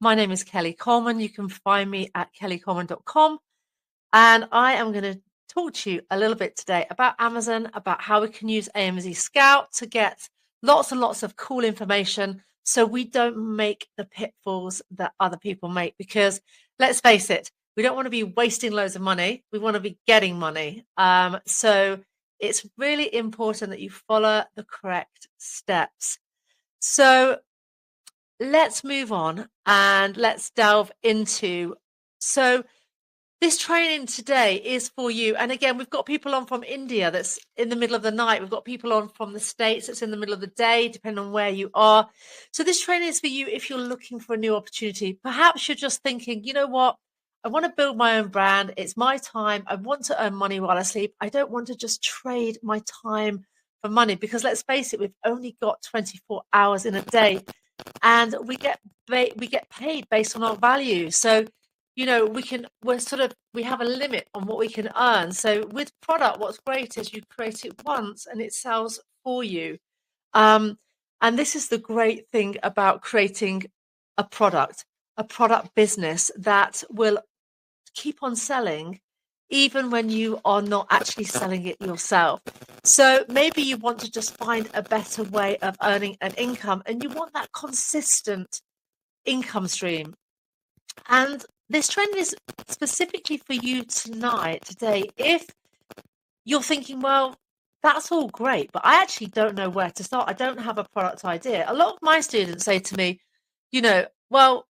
My name is Kelly Coleman. You can find me at kellycoleman.com. And I am going to talk to you a little bit today about Amazon, about how we can use AMZScout to get lots and lots of cool information so we don't make the pitfalls that other people make. Because let's face it, we don't want to be wasting loads of money. We want to be getting money. So it's really important that you follow the correct steps. So let's move on and let's delve into. So this training today is for you. And again, we've got people on from India that's in the middle of the night. We've got people on from the States that's in the middle of the day, depending on where you are. So this training is for you if you're looking for a new opportunity. Perhaps you're just thinking, you know what? I want to build my own brand. It's my time. I want to earn money while I sleep. I don't want to just trade my time for money, because let's face it, we've only got 24 hours in a day, and we get paid based on our value. So we have a limit on what we can earn. So with product, what's great is you create it once and it sells for you. And this is the great thing about creating a product business that will keep on selling even when you are not actually selling it yourself. So maybe you want to just find a better way of earning an income, and you want that consistent income stream. And this training is specifically for you today. If you're thinking, well, that's all great, but I actually don't know where to start. I don't have a product idea. A lot of my students say to me, well,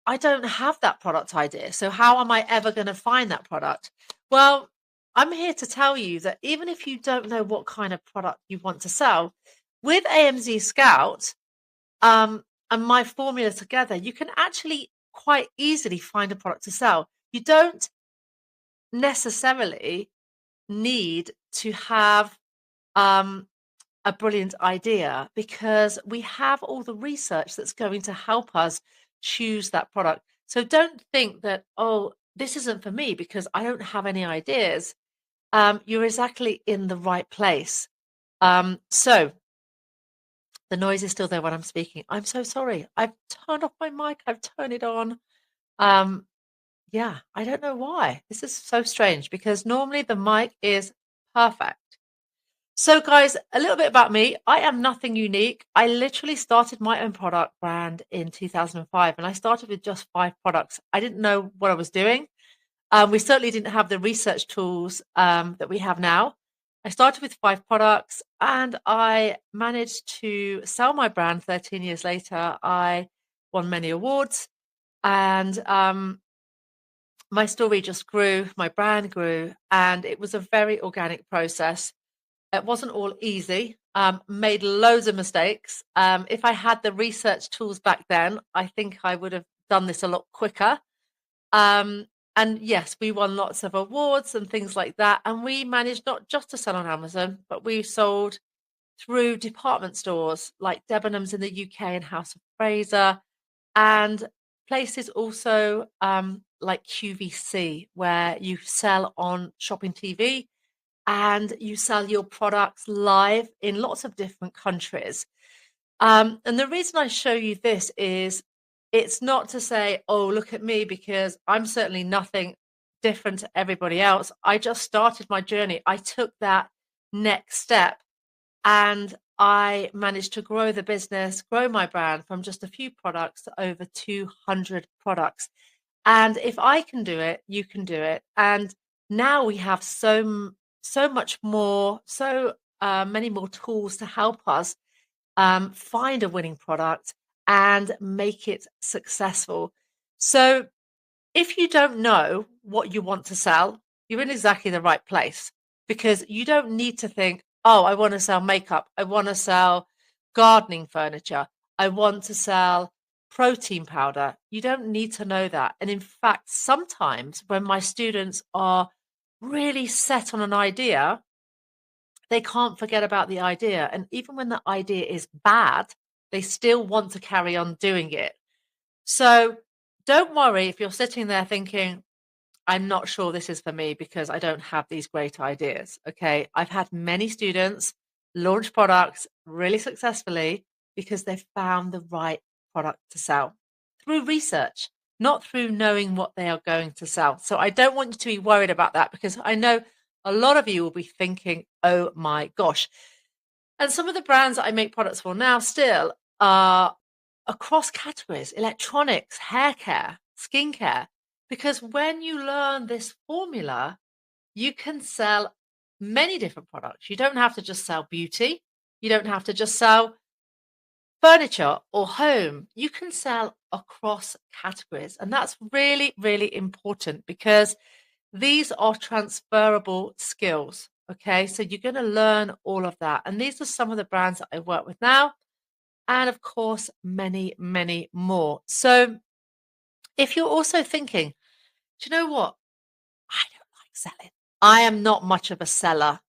I don't have that product idea. So how am I ever going to find that product? Well, I'm here to tell you that even if you don't know what kind of product you want to sell, with AMZScout and my formula together, you can actually quite easily find a product to sell. You don't necessarily need to have a brilliant idea, because we have all the research that's going to help us choose that product. So don't think that, oh, this isn't for me because I don't have any ideas. You're exactly in the right place. So the noise is still there when I'm speaking. I'm so sorry. I've turned off my mic. I've turned it on. Yeah, I don't know why. This is so strange, because normally the mic is perfect. So guys, a little bit about me. I am nothing unique. I literally started my own product brand in 2005, and I started with just 5 products. I didn't know what I was doing. We certainly didn't have the research tools that we have now. I started with 5 products, and I managed to sell my brand 13 years later. I won many awards, and my story just grew, my brand grew, and it was a very organic process. It wasn't all easy. Made loads of mistakes. If I had the research tools back then, I think I would have done this a lot quicker. And yes, we won lots of awards and things like that. And we managed not just to sell on Amazon, but we sold through department stores like Debenhams in the UK and House of Fraser, and places also like QVC, where you sell on Shopping TV and you sell your products live in lots of different countries. And the reason I show you this is, it's not to say, oh, look at me, because I'm certainly nothing different to everybody else. I just started my journey. I took that next step, and I managed to grow the business, grow my brand from just a few products to over 200 products. And if I can do it, you can do it. And now we have so much more, many more tools to help us find a winning product and make it successful. So if you don't know what you want to sell, you're in exactly the right place, because you don't need to think, oh, I want to sell makeup. I want to sell gardening furniture. I want to sell protein powder. You don't need to know that. And in fact, sometimes when my students are really set on an idea, they can't forget about the idea. And even when the idea is bad, they still want to carry on doing it. So don't worry if you're sitting there thinking, I'm not sure this is for me because I don't have these great ideas. Okay. I've had many students launch products really successfully because they've found the right product to sell. through research, not through knowing what they are going to sell. So I don't want you to be worried about that, because I know a lot of you will be thinking, oh my gosh. And some of the brands that I make products for now still are across categories: electronics, hair care, skincare. Because when you learn this formula, you can sell many different products. You don't have to just sell beauty. You don't have to just sell furniture or home. You can sell across categories. And that's really, really important, because these are transferable skills. Okay. So you're going to learn all of that. And these are some of the brands that I work with now. And of course, many, many more. So if you're also thinking, do you know what? I don't like selling. I am not much of a seller.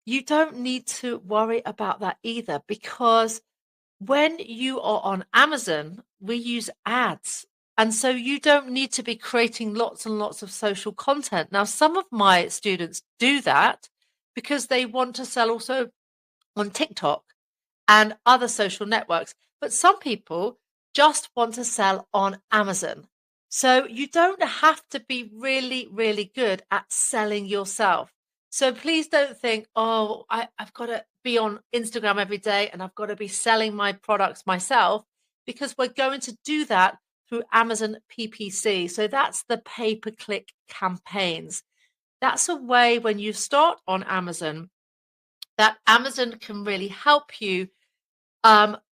You don't need to worry about that either, because when you are on Amazon, we use ads. And so you don't need to be creating lots and lots of social content. Now, some of my students do that because they want to sell also on TikTok and other social networks. But some people just want to sell on Amazon. So you don't have to be really, really good at selling yourself. So please don't think, oh, I've got to be on Instagram every day and I've got to be selling my products myself, because we're going to do that through Amazon PPC. So that's the pay-per-click campaigns. That's a way when you start on Amazon that Amazon can really help you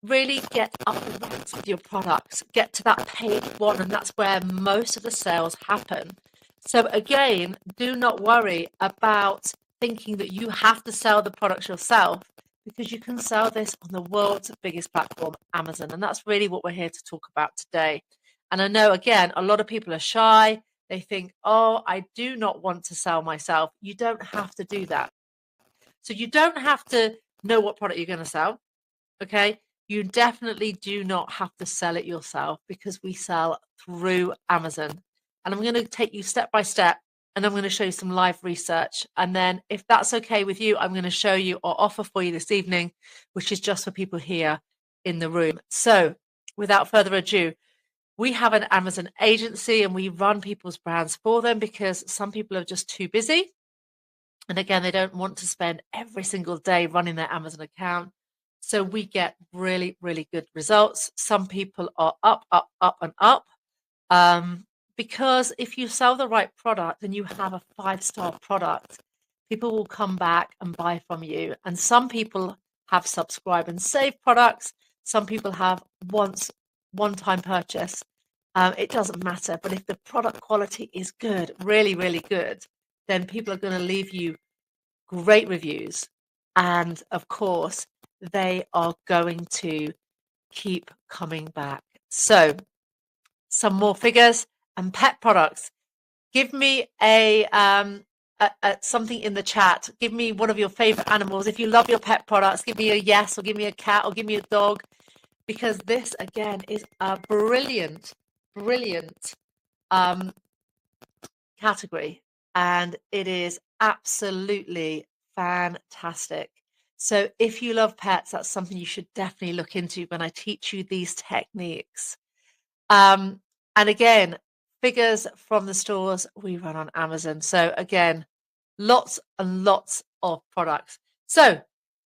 really get up the ranks with your products, get to that page one, and that's where most of the sales happen. So again, do not worry about thinking that you have to sell the products yourself, because you can sell this on the world's biggest platform, Amazon. And that's really what we're here to talk about today. And I know, again, a lot of people are shy. They think, oh, I do not want to sell myself. You don't have to do that. So you don't have to know what product you're going to sell. Okay. You definitely do not have to sell it yourself, because we sell through Amazon. And I'm going to take you step by step, and I'm going to show you some live research. And then if that's okay with you, I'm going to show you our offer for you this evening, which is just for people here in the room. So without further ado, we have an Amazon agency and we run people's brands for them, because some people are just too busy. And again, they don't want to spend every single day running their Amazon account. So we get really, really good results. Some people are up, up, up, and up. Because if you sell the right product and you have a 5-star product, people will come back and buy from you. And some people have subscribe and save products. Some people have one-time purchase. It doesn't matter. But if the product quality is good, really, really good, then people are going to leave you great reviews. And of course, they are going to keep coming back. So some more figures and pet products. Give me a something in the chat. Give me one of your favorite animals. If you love your pet products, give me a yes, or give me a cat, or give me a dog, because this again is a brilliant, brilliant category, and it is absolutely fantastic. So if you love pets, that's something you should definitely look into when I teach you these techniques. And again, figures from the stores we run on Amazon. So again, lots and lots of products. So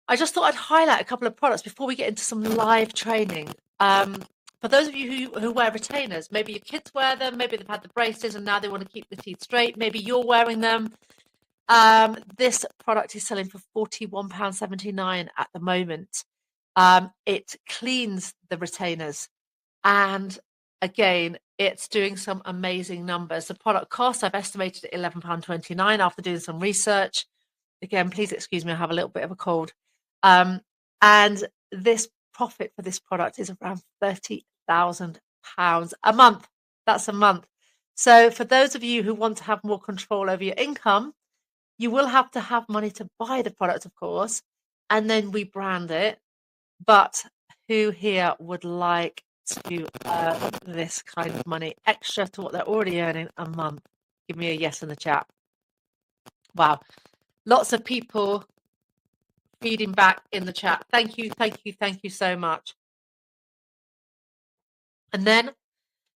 I just thought I'd highlight a couple of products before we get into some live training. For those of you who wear retainers, maybe your kids wear them, maybe they've had the braces and now they want to keep the teeth straight. Maybe you're wearing them. This product is selling for £41.79 at the moment. It cleans the retainers, and again, it's doing some amazing numbers. The product cost, I've estimated at £11.29 after doing some research. Again, please excuse me, I have a little bit of a cold. And this profit for this product is around £30,000 a month. That's a month. So for those of you who want to have more control over your income, you will have to have money to buy the product, of course, and then we brand it. But who here would like to earn this kind of money extra to what they're already earning a month? Give me a yes in the chat. Wow. Lots of people feeding back in the chat. Thank you, thank you, thank you so much. And then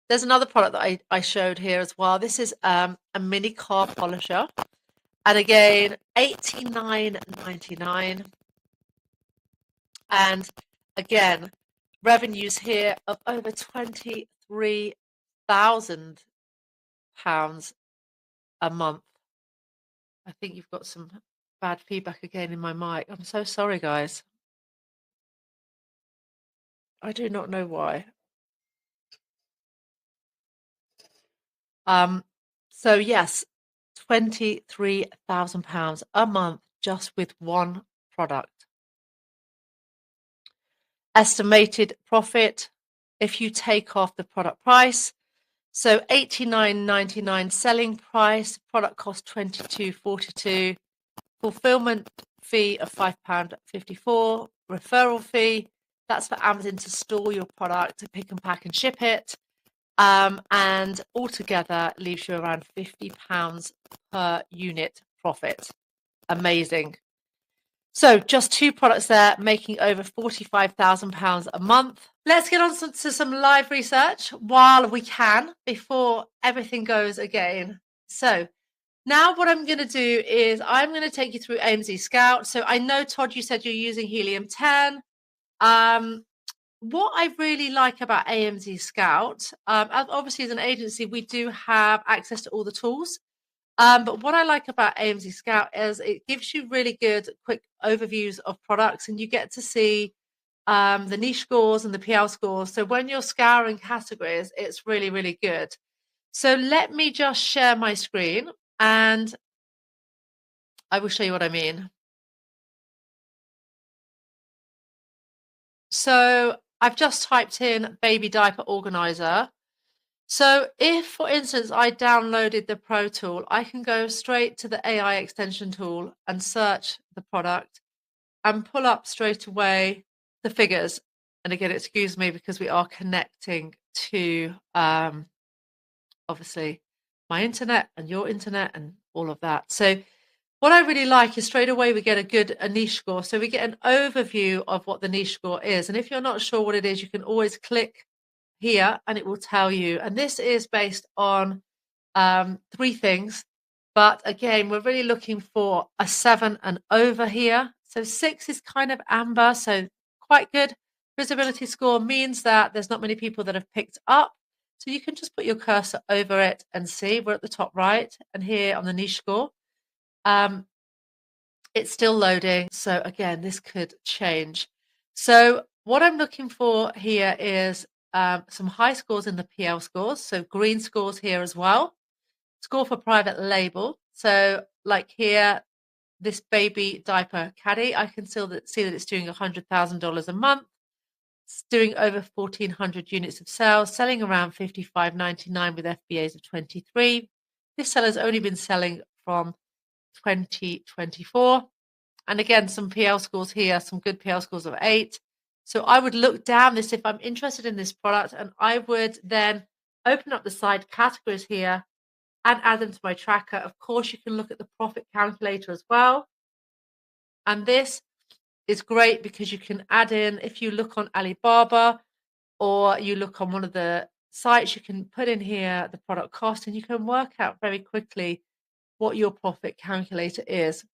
there's another product that I showed here as well. This is a mini car polisher. And again, $89.99. And again, revenues here of over £23,000 a month. I think you've got some bad feedback again in my mic. I'm so sorry, guys. I do not know why. So yes, £23,000 a month just with one product. Estimated profit, if you take off the product price, so $89.99 selling price, product cost $22.42, fulfillment fee of £5.54, referral fee, that's for Amazon to store your product, to pick and pack and ship it. And altogether leaves you around £50 per unit profit. Amazing. So just two products there, making over £45,000 a month. Let's get on to some live research while we can, before everything goes again. So now what I'm going to do is I'm going to take you through AMZScout. So I know, Todd, you said you're using Helium 10. What I really like about AMZScout, obviously as an agency, we do have access to all the tools. But what I like about AMZScout is it gives you really good, quick overviews of products, and you get to see the niche scores and the PL scores. So when you're scouring categories, it's really, really good. So let me just share my screen and I will show you what I mean. So I've just typed in baby diaper organizer. So if, for instance, I downloaded the Pro tool, I can go straight to the AI extension tool and search the product and pull up straight away the figures. And again, excuse me, because we are connecting to obviously my internet and your internet and all of that. So what I really like is straight away we get a niche score. So we get an overview of what the niche score is. And if you're not sure what it is, you can always click here and it will tell you. And this is based on three things. But again, we're really looking for a 7 and over here. So 6 is kind of amber, so quite good. Visibility score means that there's not many people that have picked up. So you can just put your cursor over it and see. We're at the top right and here on the niche score. It's still loading. So again, this could change. So what I'm looking for here is some high scores in the PL scores. So green scores here as well. Score for private label. So like here, this baby diaper caddy, I can see that it's doing $100,000 a month. It's doing over 1,400 units of sales, selling around $55.99 with FBAs of 23. This seller's only been selling from 2024. And again, some PL scores here, some good PL scores of 8. So I would look down this if I'm interested in this product, and I would then open up the side categories here and add them to my tracker. Of course, you can look at the profit calculator as well. And this is great because you can add in, if you look on Alibaba or you look on one of the sites, you can put in here the product cost and you can work out very quickly what your profit calculator is.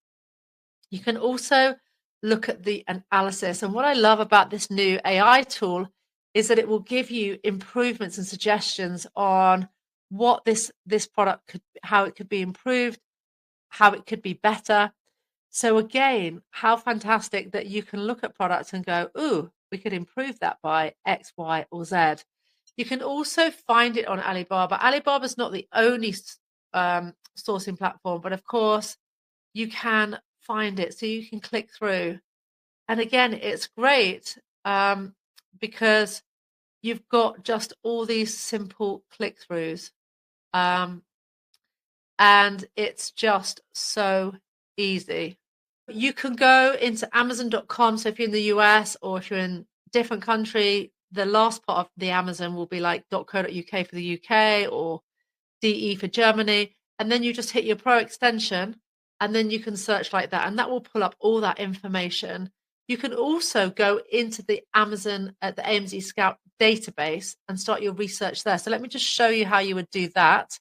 You can also look at the analysis. And what I love about this new AI tool is that it will give you improvements and suggestions on what this product could, how it could be improved, how it could be better. So again, how fantastic that you can look at products and go, ooh, we could improve that by X, Y, or Z. You can also find it on Alibaba. Alibaba's not the only sourcing platform, but of course you can find it. So you can click through. And again, it's great because you've got just all these simple click-throughs. And it's just so easy. You can go into Amazon.com. So if you're in the US or if you're in a different country, the last part of the Amazon will be like .co.uk for the UK or DE for Germany. And then you just hit your Pro extension and then you can search like that. And that will pull up all that information. You can also go into the Amazon at the AMZScout database and start your research there. So let me just show you how you would do that.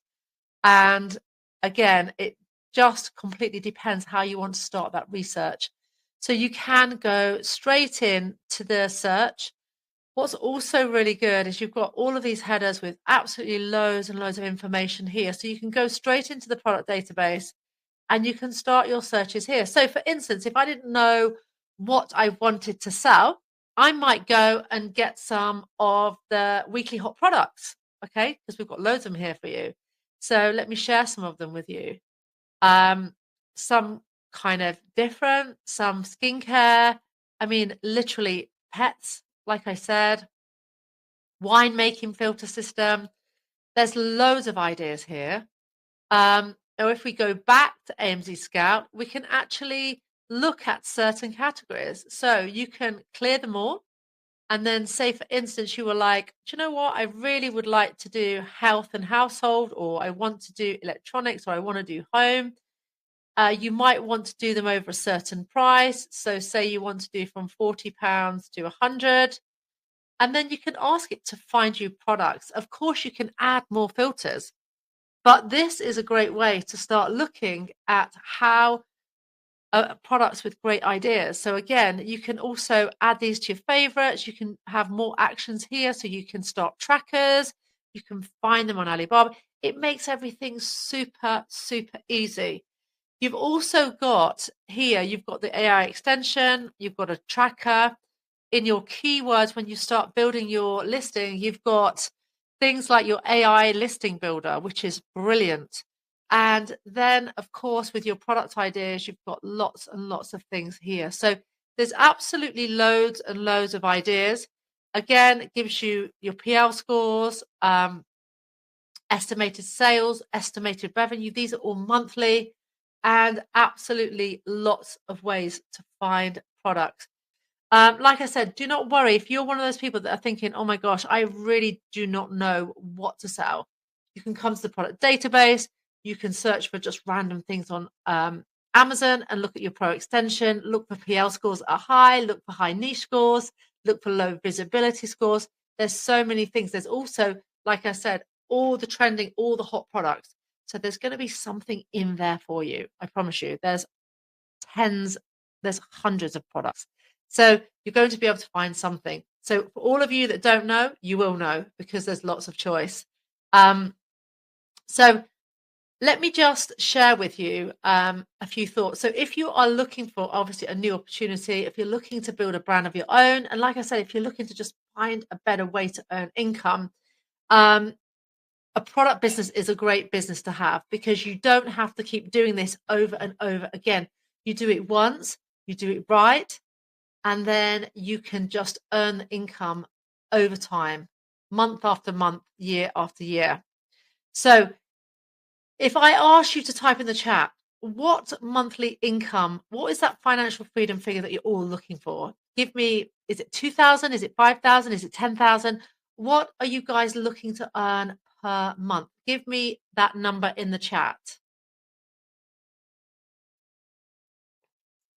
And again, it just completely depends how you want to start that research. So you can go straight in to the search. What's also really good is you've got all of these headers with absolutely loads and loads of information here. So you can go straight into the product database and you can start your searches here. So for instance, if I didn't know what I wanted to sell, I might go and get some of the weekly hot products, okay? Because we've got loads of them here for you. So let me share some of them with you. Some kind of different, some skincare. I mean, literally pets, like I said, winemaking filter system. There's loads of ideas here. Or if we go back to AMZScout, we can actually look at certain categories. So you can clear them all. And then say, for instance, you were like, do you know what? I really would like to do health and household, or I want to do electronics, or I want to do home. You might want to do them over a certain price. So say you want to do from £40 to 100. And then you can ask it to find you products. Of course, you can add more filters. But this is a great way to start looking at how products with great ideas. So again, you can also add these to your favorites. You can have more actions here. So you can start trackers. You can find them on Alibaba. It makes everything super, super easy. You've also got here, you've got the AI extension. You've got a tracker. In your keywords, when you start building your listing, you've got things like your AI listing builder, which is brilliant. And then, of course, with your product ideas, you've got lots and lots of things here. So there's absolutely loads and loads of ideas. Again, it gives you your PL scores, estimated sales, estimated revenue. These are all monthly, and absolutely lots of ways to find products. Like I said, do not worry if you're one of those people that are thinking, oh my gosh, I really do not know what to sell. You can come to the product database. You can search for just random things on Amazon and look at your pro extension. Look for PL scores that are high. Look for high niche scores. Look for low visibility scores. There's so many things. There's also, like I said, all the trending, all the hot products. So there's going to be something in there for you. I promise you. There's hundreds of products. So you're going to be able to find something. So for all of you that don't know, you will know because there's lots of choice. So let me just share with you a few thoughts. So if you are looking for obviously a new opportunity, if you're looking to build a brand of your own, and like I said, if you're looking to just find a better way to earn income, a product business is a great business to have because you don't have to keep doing this over and over again. You do it once, you do it right, and then you can just earn the income over time, month after month, year after year. So if I ask you to type in the chat, what monthly income, what is that financial freedom figure that you're all looking for? Give me, is it 2,000? Is it 5,000? Is it 10,000? What are you guys looking to earn per month? Give me that number in the chat.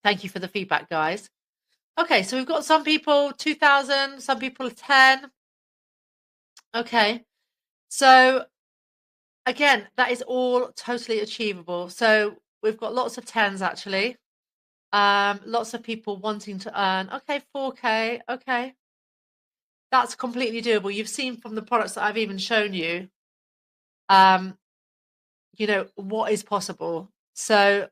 Thank you for the feedback, guys. Okay, so we've got some people 2,000, some people 10. Okay, so again, that is all totally achievable. So we've got lots of 10s actually. Lots of people wanting to earn, okay, 4K, okay. That's completely doable. You've seen from the products that I've even shown you, you know, what is possible. So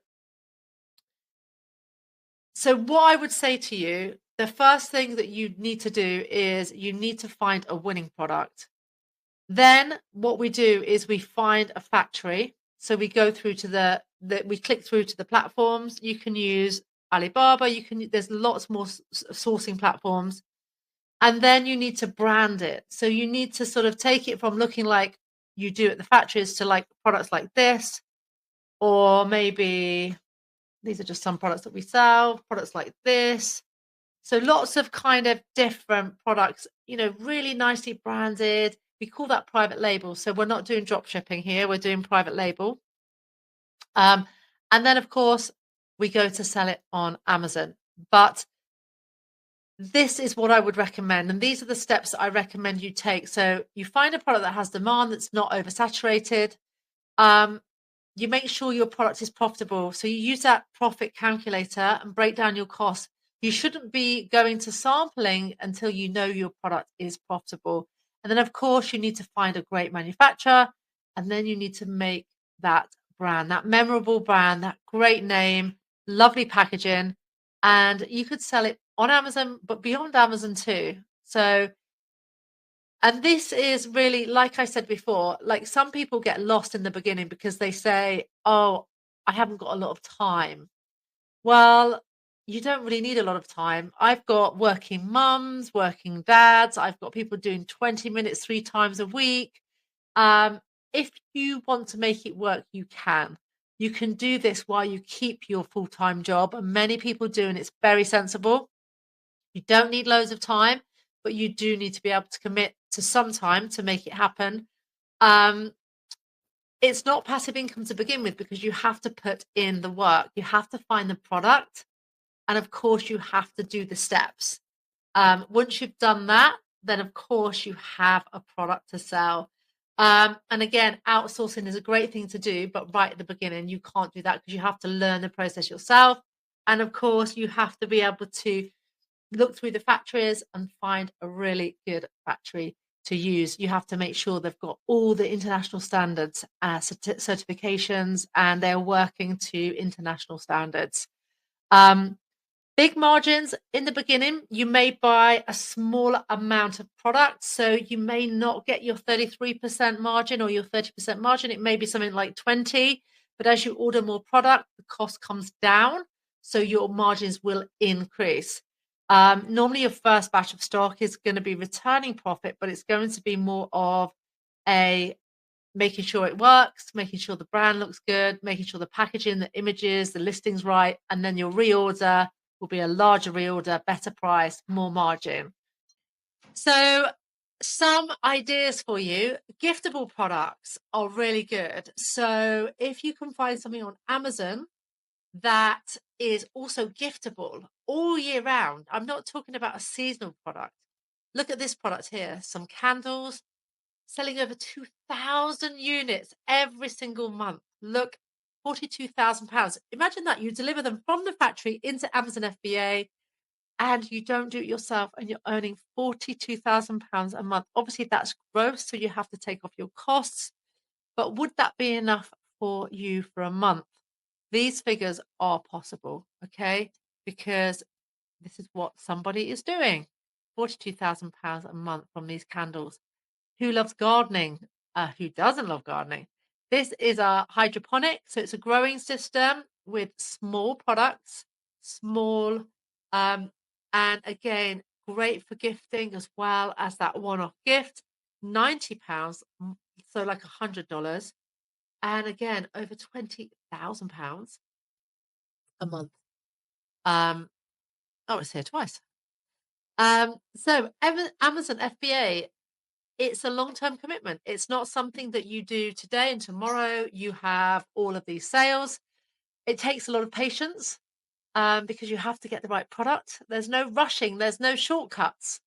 what I would say to you, the first thing that you need to do is you need to find a winning product. Then what we do is we find a factory. So we go through to we click through to the platforms. You can use Alibaba. There's lots more sourcing platforms. And then you need to brand it. So you need to sort of take it from looking like you do at the factories to like products like this, or maybe these are just some products that we sell, products like this. So lots of kind of different products, you know, really nicely branded. We call that private label. So we're not doing drop shipping here. We're doing private label. And then, of course, we go to sell it on Amazon. But this is what I would recommend. And these are the steps that I recommend you take. So you find a product that has demand, that's not oversaturated. You make sure your product is profitable. So you use that profit calculator and break down your costs. You shouldn't be going to sampling until you know your product is profitable. And then, of course, you need to find a great manufacturer. And then you need to make that brand, that memorable brand, that great name, lovely packaging. And you could sell it on Amazon, but beyond Amazon too. So, and this is really, like I said before, like some people get lost in the beginning because they say, oh, I haven't got a lot of time. Well, you don't really need a lot of time. I've got working mums, working dads. I've got people doing 20 minutes 3 times a week. If you want to make it work, you can. You can do this while you keep your full-time job, and many people do, and it's very sensible. You don't need loads of time, but you do need to be able to commit to some time to make it happen. It's not passive income to begin with because you have to put in the work. You have to find the product, and of course, you have to do the steps. Once you've done that, then of course you have a product to sell. And again, outsourcing is a great thing to do, but right at the beginning, you can't do that because you have to learn the process yourself. And of course, you have to be able to look through the factories and find a really good factory to use. You have to make sure they've got all the international standards, certifications, and they're working to international standards. Big margins in the beginning, you may buy a smaller amount of product. So you may not get your 33% margin or your 30% margin. It may be something like 20, but as you order more product, the cost comes down. So your margins will increase. Normally your first batch of stock is going to be returning profit, but it's going to be more of a making sure it works, making sure the brand looks good, making sure the packaging, the images, the listings right, and then your reorder will be a larger reorder, better price, more margin. So some ideas for you. Giftable products are really good. So if you can find something on Amazon that is also giftable all year round, I'm not talking about a seasonal product. Look at this product here, some candles, selling over 2,000 units every single month. Look, £42,000. Imagine that you deliver them from the factory into Amazon FBA and you don't do it yourself and you're earning £42,000 a month. Obviously, that's gross, so you have to take off your costs. But would that be enough for you for a month? These figures are possible, okay? Because this is what somebody is doing. £42,000 a month from these candles. Who loves gardening? Who doesn't love gardening? This is a hydroponic, so it's a growing system with small products, small, and again, great for gifting as well as that one-off gift. £90, so like $100, and again, over £20,000 a month. Oh, it's here twice. So Amazon FBA, it's a long-term commitment. It's not something that you do today and tomorrow you have all of these sales. It takes a lot of patience because you have to get the right product. There's no rushing, there's no shortcuts.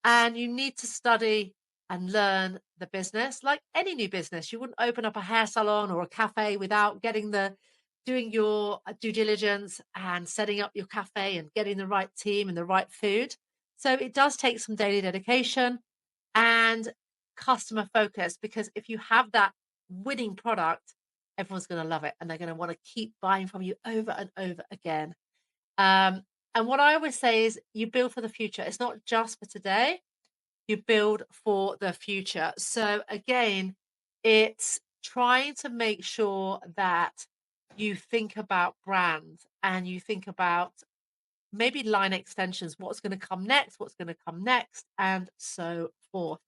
And you need to study and learn the business like any new business. You wouldn't open up a hair salon or a cafe without doing your due diligence and setting up your cafe and getting the right team and the right food. So it does take some daily dedication and customer focus, because if you have that winning product, everyone's going to love it and they're going to want to keep buying from you over and over again. And what I always say is you build for the future. It's not just for today, you build for the future. So again, it's trying to make sure that you think about brands and you think about maybe line extensions, what's going to come next, and so forth.